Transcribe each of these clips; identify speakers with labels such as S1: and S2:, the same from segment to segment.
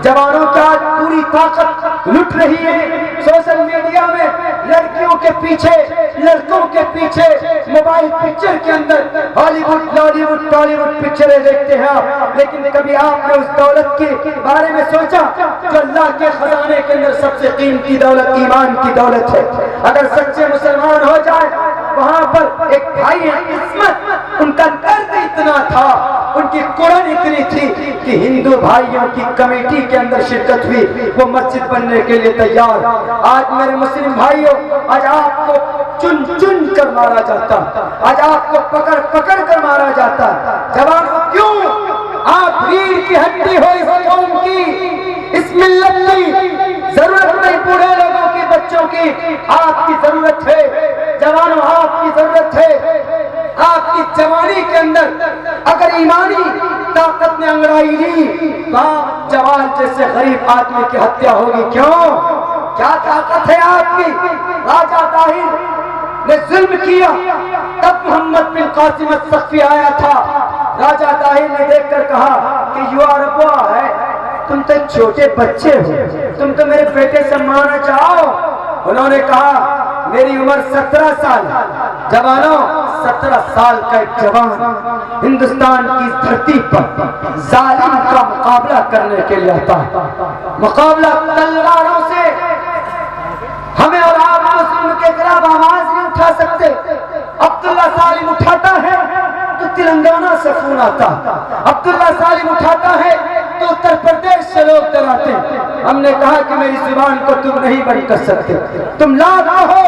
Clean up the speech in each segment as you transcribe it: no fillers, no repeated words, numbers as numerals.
S1: جوانوں کی آج پوری طاقت لٹ رہی ہے سوشل میڈیا میں، لڑکیوں کے پیچھے، لڑکوں کے پیچھے، موبائل پکچر کے اندر ہالی ووڈ، لالی ووڈ، ٹالی ووڈ پکچریں دیکھتے ہیں آپ، لیکن کبھی آپ نے اس دولت کے بارے میں سوچا جو اللہ کے خزانے کے اندر سب سے قیمتی دولت ایمان کی دولت ہے؟ اگر سچے مسلمان ہو جائے، وہاں پر ایک بھائی ہے عصمت، ان کا درد اتنا تھا، ان کی قرآن اتنی تھی کہ ہندو بھائیوں کی کمیٹی کے اندر شرکت ہوئی، وہ مسجد بننے کے لیے تیار۔ آج میرے مسلم بھائیوں، آج آپ کو چن چن کر مارا جاتا، آج آپ کو پکڑ پکڑ کر مارا جاتا۔ جوانوں کیوں؟ آپ ریڑھ کی ہڈی ہو اس قوم کی، اس ملت کی، ضرورت نہیں بوڑھے لوگوں کی، بچوں کی، آپ کی ضرورت ہے جوانوں، آپ کی ضرورت ہے۔ آپ کی جوانی کے اندر اگر ایمانی طاقت نے انگڑائی لی تو آپ جوان جیسے غریب آدمی کی ہتیا ہوگی۔ کیوں؟ کیا طاقت ہے آپ کی؟ راجہ طاہر نے ظلم کیا، تب محمد بن قاسم الثقفی آیا تھا، راجہ طاہر نے دیکھ کر کہا کہ یو عربوا ہے، تم تو چھوٹے بچے ہو، تم تو میرے بیٹے سے مارنا چاہو۔ انہوں نے کہا میری عمر 17 سال، جوانوں 17 سال کا ایک جوان ہندوستان کی دھرتی پر ظالم کا مقابلہ کرنے کے لیے آتا ہے، مقابلہ تلواروں سے۔ ہمیں اور آپ مسلم کے خلاف آواز نہیں اٹھا سکتے۔ عبداللہ سالم اٹھاتا ہے تو تلنگانہ سے فون آتا، عبداللہ سالم اٹھاتا ہے تو اتر پردیش سے لوگ ڈراتے۔ ہم نے کہا کہ میری زبان کو تم نہیں بند کر سکتے، تم لا نہ ہو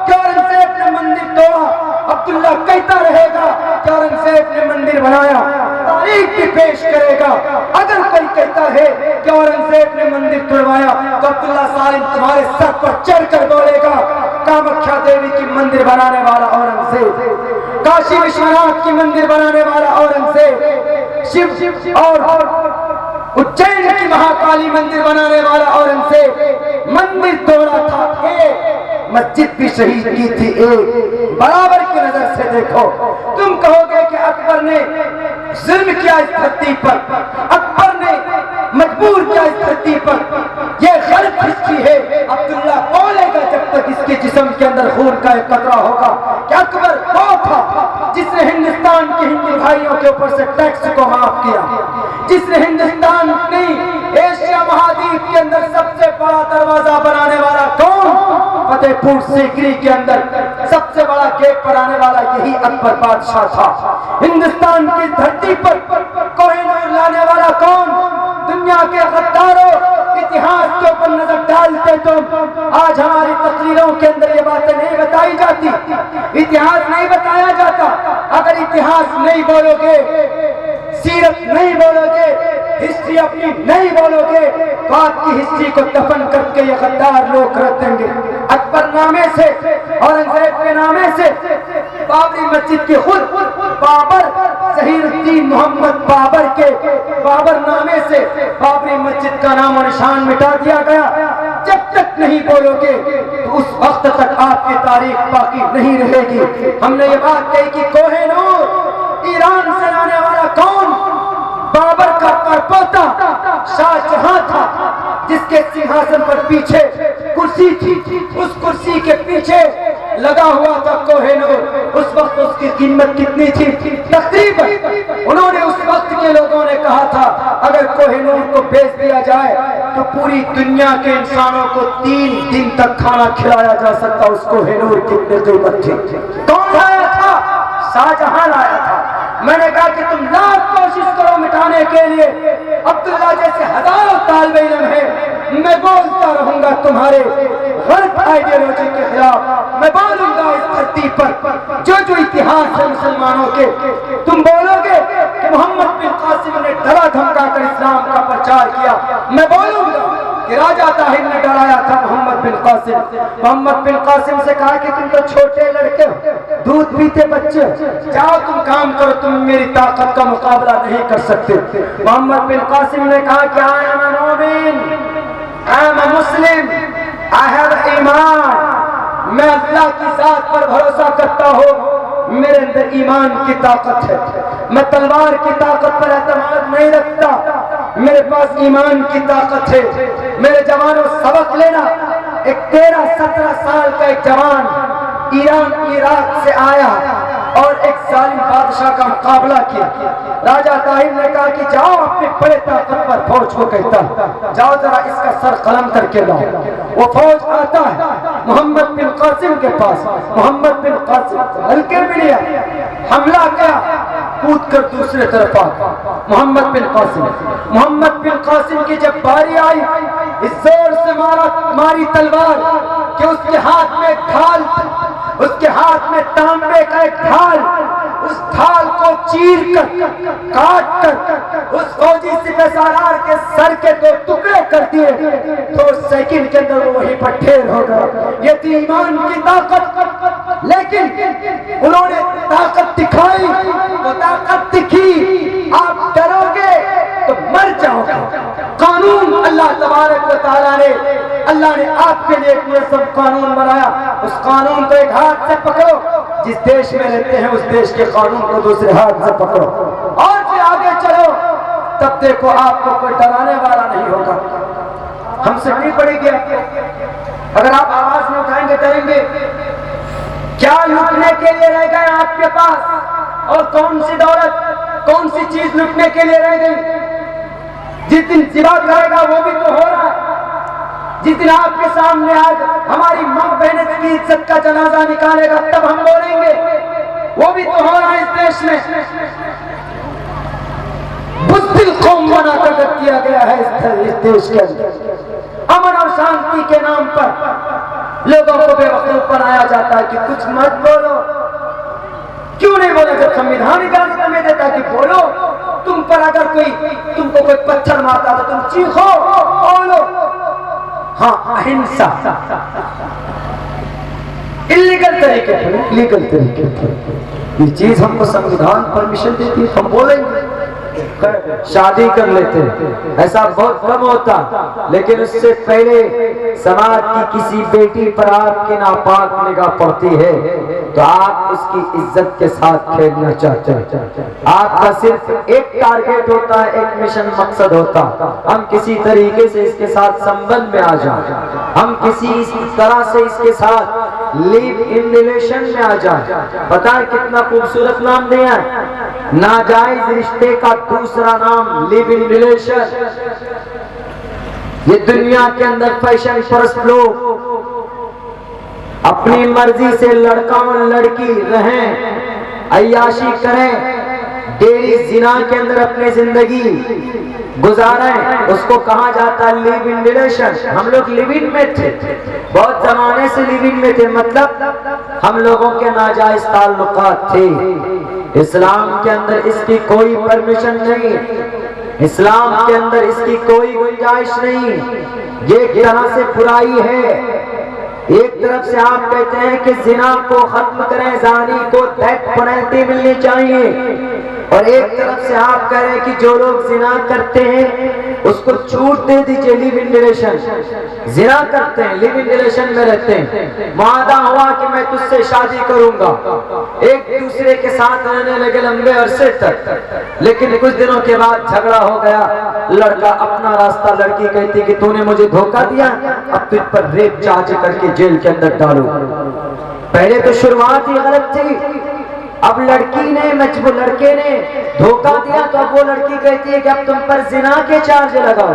S1: کہ اورنگزیب نے مندر توڑا، عبداللہ کہتا رہے گا کہ اورنگزیب نے مندر بنایا، تاریخ بھی پیش کرے گا۔ اگر کوئی کہتا ہے کہ اورنگزیب نے مندر توڑوایا تو عبداللہ سالم تمہارے سر پر چڑھ کر بولے گا کامکھیا دیوی کی مندر بنانے والا اورنگزیب، کاشی وشوناتھ کی مندر بنانے والا اورنگزیب، شیو اور اجین کی مہاکالی مندر بنانے والا اورنگزیب، مندر توڑا تھا ایک، مسجد بھی شہید کی تھی ایک۔ برابر کی نظر سے دیکھو۔ تم کہو گے کہ اکبر نے ظلم کیا اس دھرتی پر، اکبر نے مجبور کیا اس دھرتی پر، یہ غلط ہسٹری ہے۔ عبداللہ بولے گا جب تک اس کے جسم کے اندر خون کا ایک قطرہ ہوگا کہ اکبر وہ تھا جس نے ہندوستان کے ہندو بھائیوں کے اوپر سے ٹیکس کو معاف کیا، جس نے ہندوستان نہیں ایشیا مہادیپ کے اندر سب سے بڑا دروازہ بنانے والا کون؟ فتح پور سیکری کے اندر سب سے بڑا گیٹ بنانے والا یہی اکبر بادشاہ تھا۔ ہندوستان کی دھرتی پر کوہ نور لانے والا کون؟ دنیا کے غداروں، اتہاس کے اوپر نظر ڈالتے تم، آج ہماری تقریروں کے اندر یہ باتیں نہیں بتائی جاتی، اتہاس نہیں بتایا جاتا۔ اگر اتہاس نہیں بولو گے، سیرت نہیں بولو گے، ہسٹری اپنی نہیں بولو گے تو آپ کی ہسٹری کو دفن کر کے یہ غدار لوگ رکھ دیں گے۔ اکبر نامے سے، اورنگزیب کے نامے سے، بابری مسجد کی خود بابر ظہیر الدین محمد بابر کے بابر نامے سے بابری مسجد کا نام و نشان مٹا دیا گیا۔ جب تک نہیں بولو گے تو اس وقت تک آپ کی تاریخ باقی نہیں رہے گی۔ ہم نے یہ بات کہی کہ کوہ نور ایران سے لانے والا کون؟ بابر کا پڑپوتا شاہ جہاں تھا، جس کے سنہاسن پر پیچھے کرسی تھی، اس کرسی کے پیچھے لگا ہوا تھا کوہ نور۔ اس وقت اس کی قیمت کتنی تھی؟ تقریباً انہوں نے اس وقت کے لوگوں نے کہا تھا اگر کوہ نور کو بیچ دیا جائے تو پوری دنیا کے انسانوں کو 3 دن تک کھانا کھلایا جا سکتا۔ اس کوہ نور کتنی قیمت تھی؟ کون لایا تھا؟ شاہ جہاں لایا تھا۔ میں نے کہا کہ تم لاکھ کوشش کرو مٹانے کے لیے، عبداللہ جیسے ہزاروں طالب علم ہیں، میں بولتا رہوں گا تمہارے غلط آئیڈیالوجی کے خلاف، میں بولوں گا اس دھرتی پر جو اتہاس ہے مسلمانوں کے۔ تم بولو گے کہ محمد بن قاسم نے ڈرا دھمکا کر اسلام کا پرچار کیا، میں بولوں گا کہ راجہ طاہر نے ڈرایا تھا محمد بن قاسم۔ محمد بن قاسم سے کہا کہ تم تو چھوٹے لڑکے ہو، دودھ پیتے بچے ہو، جاؤ تم کام کرو، تم میری طاقت کا مقابلہ نہیں کر سکتے۔ محمد بن قاسم نے کہا کہ I am a مومن، I am a Muslim, I have ایمان، میں اللہ کی ذات پر بھروسہ کرتا ہوں، میرے اندر ایمان کی طاقت ہے، میں تلوار کی طاقت پر اعتماد نہیں رکھتا، میرے پاس ایمان کی طاقت ہے۔ میرے جوانوں سبق لینا، ایک 13-17 سال کا ایک جوان ایران عراق سے آیا اور ایک ظالم بادشاہ کا مقابلہ کیا۔ راجہ طاہر نے کہا کہ جاؤ اپنے بڑے طاقتور فوج کو کہتا جاؤ ذرا اس کا سر قلم کر کے لاؤ۔ وہ فوج آتا ہے محمد بن قاسم کے پاس، محمد بن قاسم ہلکے میں لیا، حملہ کیا، کود کر دوسرے طرف آ گیا محمد بن قاسم کی جب باری آئی، اس زور سے ماری تلوار کہ اس کے ہاتھ میں ڈھال، اس کے ہاتھ میں تانبے کا ایک ڈھال، اس ڈھال کو چیر کر کاٹ کر اس فوجی سپہ سالار کے سر کے 2 ٹکڑے کر دیے تو سیکنڈ کے اندر وہی پر ڈھیر ہو گیا۔ یہ تھی ایمان کی طاقت، لیکن انہوں نے طاقت دکھائی، وہ طاقت دکھی، آپ ڈرو گے تو مر جاؤ گے۔ قانون اللہ تبارک و تعالیٰ نے، اللہ نے آپ کے لیے ایک منظم قانون بنایا، اس قانون کو ایک ہاتھ سے پکڑو، جس دیش میں رہتے ہیں اس دیش کے قانون کو دوسرے ہاتھ سے پکڑو اور پھر آگے چلو، تب دیکھو آپ کو کوئی ڈرانے والا نہیں ہوگا۔ ہم سے نہیں پڑے گی، اگر آپ آواز میں اٹھائیں گے ڈریں گے۔ کیا لوٹنے کے لیے رہ گئے آپ کے پاس، اور کون سی دولت، کون سی چیز لوٹنے کے لیے رہ گئی؟ جس دن ذبح کرے گا وہ بھی تو ہو رہا ہے، جس دن آپ کے سامنے آج ہماری ماں بہن کی عزت کا جنازہ نکالے گا تب ہم بولیں گے، وہ بھی تو ہو رہا ہے اس دیش میں۔ بزدل قوم بنا کر رکھ دیا گیا ہے اس دیش کے اندر۔ امن اور شانتی کے نام پر لوگوں کو بے وقوف بنایا جاتا ہے کہ کچھ مت بولو۔ کیوں نہیں بولے؟ جب سنویدھان اجازت ہمیں دیتا کہ بولو، تم پر اگر تم کو کوئی پتھر مارتا تو تم چیخو بولو۔ ہاں، اہنسا، اللیگل طریقے پر یہ چیز ہم کو سنویدھان پرمیشن دیتی ہے، ہم بولیں گے۔ شادی کر لیتے ایسا بہت کم ہوتا، لیکن اس سے پہلے سماج کی کسی بیٹی پر آپ کی ناپاک نگاہ پڑتی ہے تو آپ اس کی عزت کے ساتھ کھیلنا چاہتے ہیں۔ آپ کا صرف ایک ٹارگیٹ ہوتا ہے، ایک مشن مقصد ہوتا، ہم کسی طریقے سے اس کے ساتھ سمبند میں آ جائیں، ہم کسی طرح سے اس کے ساتھ لیو ان ریلیشن میں آ جائیں۔ پتہ ہے کتنا خوبصورت نام دیا ہے، ناجائز رشتے کا دوسرا نام لیو ان ریلیشن۔ یہ دنیا کے اندر فیشن پرست لوگ اپنی مرضی سے لڑکا اور لڑکی رہیں، عیاشی کریں، ڈیری زنا کے اندر اپنی زندگی گزاریں، اس کو کہا جاتا ہے لیو ان ریلیشن۔ ہم لوگ لیو ان میں تھے، بہت زمانے سے لیو ان میں تھے، مطلب ہم لوگوں کے ناجائز تعلقات تھے۔ اسلام کے اندر اس کی کوئی پرمیشن نہیں، اسلام کے اندر اس کی کوئی گنجائش نہیں۔ یہ ایک طرح سے برائی ہے۔ ایک طرف سے آپ کہتے ہیں کہ زنا کو ختم کریں، زانی کو ڈیتھ پینلٹی ملنی چاہیے، اور ایک طرف سے آپ کہہ رہے ہیں کہ جو لوگ زنا کرتے ہیں اس کو چھوٹ دے دیجئے، لیو ان ریلیشن۔ زنا کرتے ہیں، لیو ان ریلیشن میں رہتے ہیں، معاہدہ ہوا کہ میں تجھ سے شادی کروں گا، ایک دوسرے کے ساتھ رہنے لگے لمبے عرصے تک، لیکن کچھ دنوں کے بعد جھگڑا ہو گیا، لڑکا اپنا راستہ، لڑکی کہتی کہ تو نے مجھے دھوکہ دیا، اب تجھ پر ریپ چارج کر کے جیل کے اندر ڈالو۔ پہلے تو شروعات ہی غلط تھی، اب لڑکی نے لڑکے نے دھوکہ دیا تو اب وہ لڑکی کہتی ہے کہ اب تم پر زنا کے چارج لگاؤ۔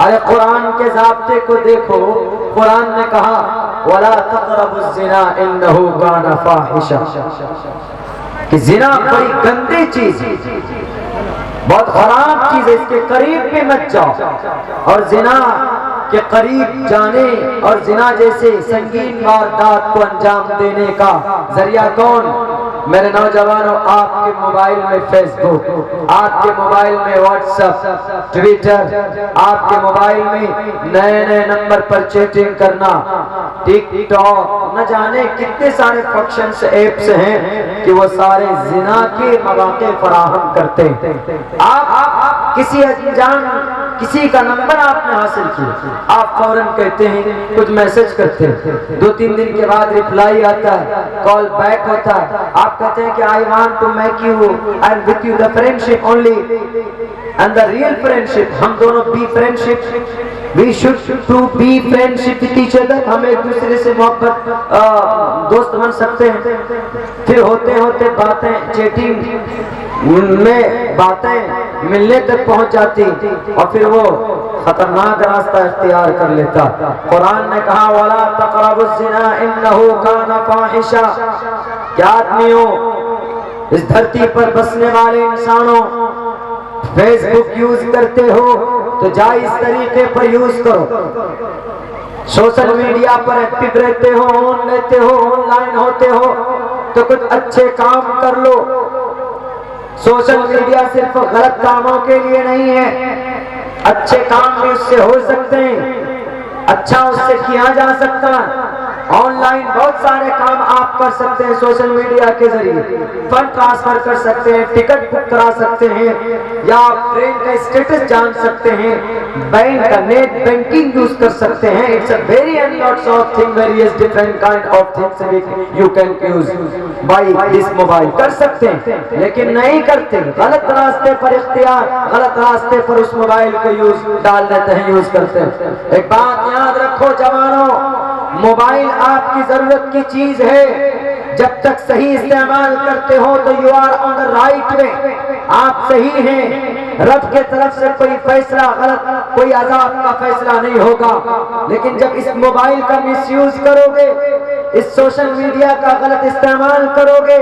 S1: ارے قرآن کے ضابطے کو دیکھو، قرآن نے کہا وَلَا تَقْرَبُوا الزِّنَا إِنَّهُ كَانَ فَاحِشًا، کہ زنا بڑی گندی چیز، بہت خراب چیز ہے، اس کے قریب بھی مت جاؤ۔ اور زنا کے قریب جانے اور زنا جیسے سنگین واردات کو انجام دینے کا ذریعہ کون؟ میرے نوجوانوں، آپ کے موبائل میں فیس بک، آپ کے موبائل میں واٹس ایپ، ٹویٹر، آپ کے موبائل میں نئے نئے نمبر پر چیٹنگ کرنا، ٹک ٹاک، نہ جانے کتنے سارے فنکشنز ایپس ہیں کہ وہ سارے زنا کے مواقع فراہم کرتے ہیں۔ آپ کسی انجان کسی کا نمبر آپ نے حاصل کیا، آپ فوراً کہتے ہیں، کچھ میسج کرتے ہیں، 2-3 دن کے بعد ریپلائی آتا ہے، کال بیک ہوتا ہے، آپ کہتے ہیں کہ I want to make you and with you the friendship only and the real friendship، ہم دونوں be friendship، we should to be friendship with each other، ہم ایک دوسرے سے محبت دوست بن سکتے ہیں۔ پھر ہوتے ہوتے باتیں چیٹنگ میں باتیں ملنے تک پہنچ جاتی اور پھر وہ خطرناک راستہ اختیار کر لیتا۔ قرآن نے کہا وَلَا تَقْرَبُوا الزِّنَا إِنَّهُ كَانَ فَاحِشًا، کیا آدمیوں، اس دھرتی پر بسنے والے انسانوں، فیس بک یوز کرتے ہو تو جائز طریقے پر یوز کرو، سوشل میڈیا پر ایکٹیو رہتے ہو، آن رہتے ہو، آن لائن ہوتے ہو تو کچھ اچھے کام کر لو۔ سوشل میڈیا صرف غلط کاموں کے لیے نہیں ہے، اچھے کام بھی اس سے ہو سکتے ہیں، اچھا اس سے کیا جا سکتا ہے۔ آن لائن بہت سارے کام آپ کر سکتے ہیں، سوشل میڈیا کے ذریعے فنڈ ٹرانسفر کر سکتے ہیں، ٹکٹ بک کرا سکتے ہیں، یا ٹرین کا اسٹیٹس جان سکتے ہیں، بینک کا نیٹ بینکنگ یوز کر سکتے ہیں۔ It's a very and lots of thing, various different kind of things you can use by this mobile, کر سکتے ہیں لیکن نہیں کرتے، غلط راستے پر اختیار، غلط راستے پر اس موبائل کو یوز ڈال دیتے ہیں، یوز کرتے ہیں۔ ایک بات یاد رکھو جوانوں، موبائل آپ کی ضرورت کی چیز ہے، جب تک صحیح استعمال کرتے ہو تو you are on the right way, آپ صحیح ہیں، رب کے طرف سے کوئی فیصلہ غلط، کوئی عذاب کا فیصلہ نہیں ہوگا۔ لیکن جب اس موبائل کا مس یوز کرو گے، اس سوشل میڈیا کا غلط استعمال کرو گے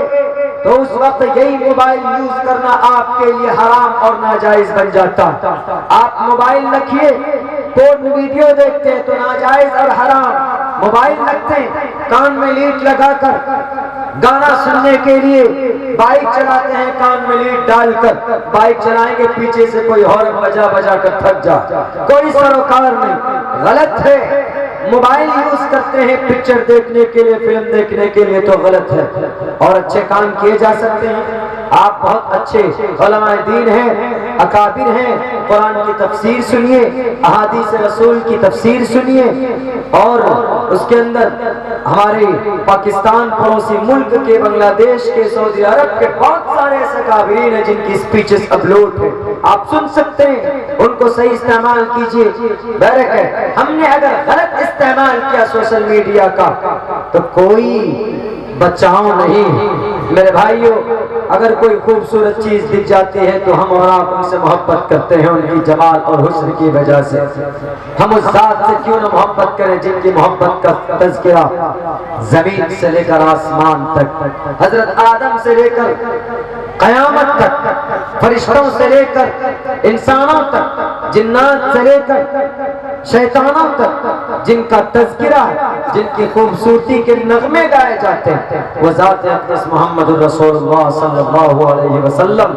S1: تو اس وقت یہی موبائل یوز کرنا آپ کے لیے حرام اور ناجائز بن جاتا۔ آپ موبائل رکھیے، پورن ویڈیو دیکھتے ہیں تو ناجائز اور حرام، موبائل رکھتے ہیں کان میں لیڈ لگا کر گانا سننے کے لیے، بائک چلاتے ہیں کان میں لیڈ ڈال کر، بائک چلائیں گے پیچھے سے کوئی ہارن بجا بجا کر تھک جا، کوئی سروکار نہیں، غلط ہے۔ موبائل یوز کرتے ہیں پکچر دیکھنے کے لیے، فلم دیکھنے کے لیے تو غلط ہے، اور اچھے کام کیے جا سکتے ہیں۔ آپ بہت اچھے علماء دین ہیں، اکابر ہیں، قرآن کی تفسیر سنیے، احادیث رسول کی تفسیر سنیے، اور اس کے اندر ہمارے پاکستان پڑوسی ملک کے، بنگلہ دیش کے، سعودی عرب کے بہت سارے ایسے اکابرین ہیں جن کی سپیچز اپلوڈ ہیں، آپ سن سکتے ہیں، ان کو صحیح استعمال کیجئے۔ بیرک ہے، ہم نے اگر غلط استعمال کیا سوشل میڈیا کا تو کوئی بچاؤ نہیں۔ میرے بھائیوں، اگر کوئی خوبصورت چیز دکھ جاتی ہے تو ہم اور آپ ان سے محبت کرتے ہیں، ان کی جمال اور حسن کی وجہ سے۔ ہم اس ذات سے کیوں نہ محبت کریں جن کی محبت کا تذکرہ زمین سے لے کر آسمان تک، حضرت آدم سے لے کر قیامت تک، فرشتوں سے لے کر انسانوں تک، جنات سے لے کر شیطانوں تک، جن کا تذکرہ ہے، جن کی خوبصورتی کے نغمے گائے جاتے ہیں، وہ ذات اقدس محمد الرسول اللہ صلی اللہ علیہ وسلم۔